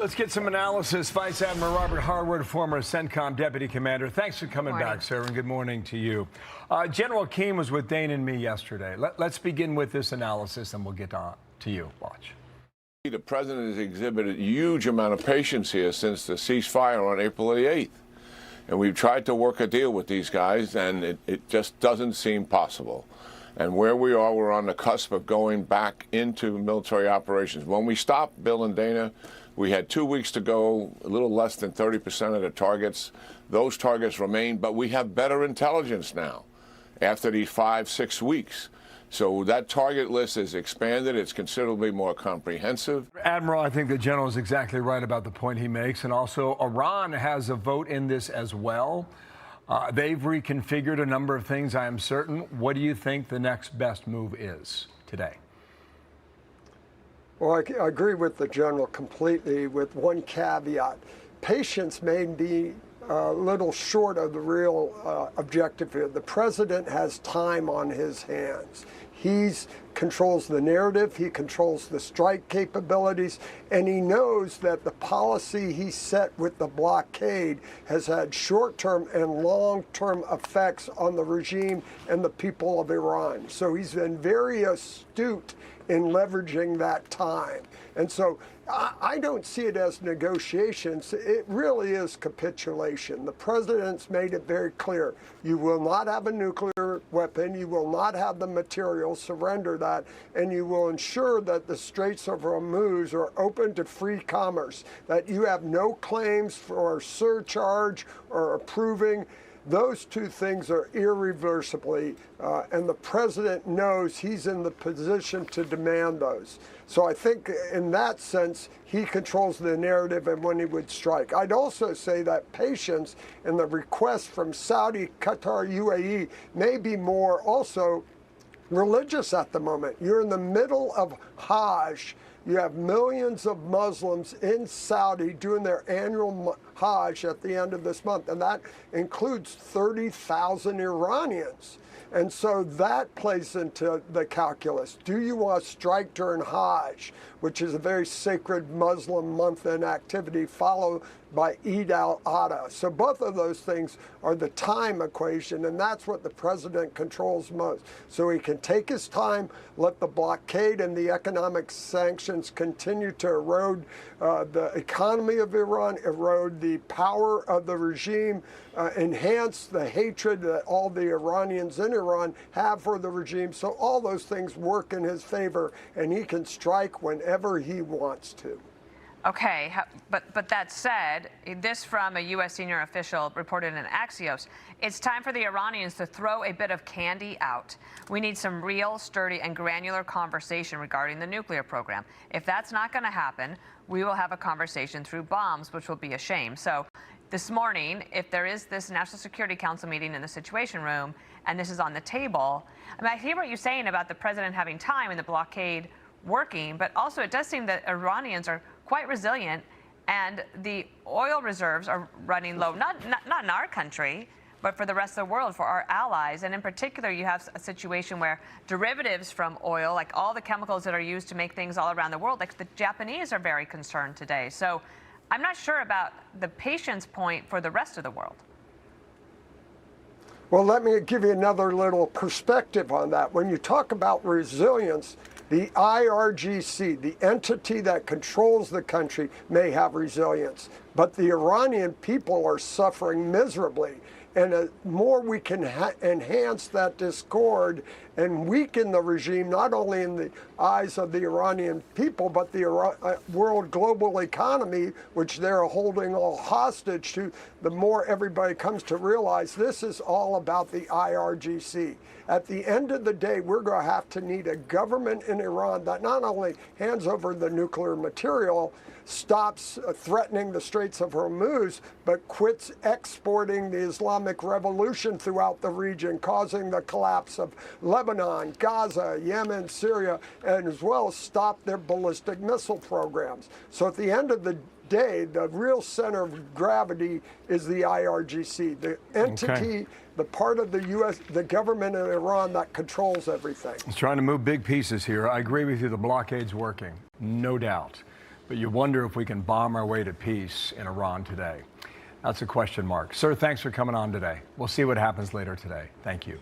Let's get some analysis. Vice Admiral Robert Harward, former CENTCOM Deputy Commander. Thanks for coming back, sir, and good morning to you. General Keane was with Dane and me yesterday. Let's begin with this analysis, and we'll get on to you. Watch. The president has exhibited a huge amount of patience here since the ceasefire on April the 8th. And we've tried to work a deal with these guys, and it just doesn't seem possible. And where we are, we're on the cusp of going back into military operations. When we stopped, Bill and Dana, we had 2 weeks to go, a little less than 30% of the targets. Those targets remain, but we have better intelligence now after these 5-6 weeks. So that target list is expanded. It's considerably more comprehensive. Admiral, I think the general is exactly right about the point he makes. And also, Iran has a vote in this as well. They've reconfigured a number of things, I am certain. What do you think the next best move is today? Well, I agree with the general completely, with one caveat. Patience may be a little short of the real objective here. The president has time on his hands. He controls the narrative, he controls the strike capabilities, and he knows that the policy he set with the blockade has had short-term and long-term effects on the regime and the people of Iran. So he's been very astute in leveraging that time. And so I don't see it as negotiations. It really is capitulation. The president's made it very clear. You will not have a nuclear weapon. You will not have the material. Surrender that. And you will ensure that the Straits of Hormuz are open to free commerce, that you have no claims for surcharge or approving. Those two things are irreversibly, and the president knows he's in the position to demand those. So I think in that sense, he controls the narrative and when he would strike. I'd also say that patience and the request from Saudi, Qatar, UAE may be more also religious at the moment. You're in the middle of Hajj. You have millions of Muslims in Saudi doing their annual Hajj at the end of this month, and that includes 30,000 Iranians. And so that plays into the calculus. Do you want to strike during Hajj, which is a very sacred Muslim month in activity, followed by Eid al-Adha? So both of those things are the time equation, and that's what the president controls most. So he can take his time, let the blockade and the economic sanctions continue to erode the economy of Iran, erode the power of the regime, enhance the hatred that all the Iranians in Iran have for the regime. So all those things work in his favor, and he can strike whenever he wants to. Okay, but that said, this from a U.S. senior official reported in Axios, it's time for the Iranians to throw a bit of candy out. We need some real, sturdy, and granular conversation regarding the nuclear program. If that's not going to happen, we will have a conversation through bombs, which will be a shame. So this morning, if there is this National Security Council meeting in the Situation Room, and this is on the table, I mean, I hear what you're saying about the president having time and the blockade working, but also it does seem that Iranians are quite resilient, and the oil reserves are running low, not in our country, but for the rest of the world, for our allies. And in particular, you have a situation where derivatives from oil, like all the chemicals that are used to make things all around the world, like the Japanese are very concerned today. So I'm not sure about the patience point for the rest of the world. Well, let me give you another little perspective on that. When you talk about resilience, the IRGC, the entity that controls the country, may have resilience, but the Iranian people are suffering miserably. And the more we can enhance that discord and weaken the regime, not only in the eyes of the Iranian people, but the world global economy, which they're holding all hostage to, the more everybody comes to realize this is all about the IRGC. At the end of the day, we're going to have to need a government in Iran that not only hands over the nuclear material, stops threatening the Straits of Hormuz, but quits exporting the Islamic Revolution throughout the region, causing the collapse of Lebanon, Gaza, Yemen, Syria, and as well as stop their ballistic missile programs. So at the end of the day, the real center of gravity is the IRGC, the entity, the part of the U.S., the government in Iran that controls everything. It's trying to move big pieces here. I agree with you. The blockade's working, no doubt. But you wonder if we can bomb our way to peace in Iran today. That's a question mark. Sir, thanks for coming on today. We'll see what happens later today. Thank you.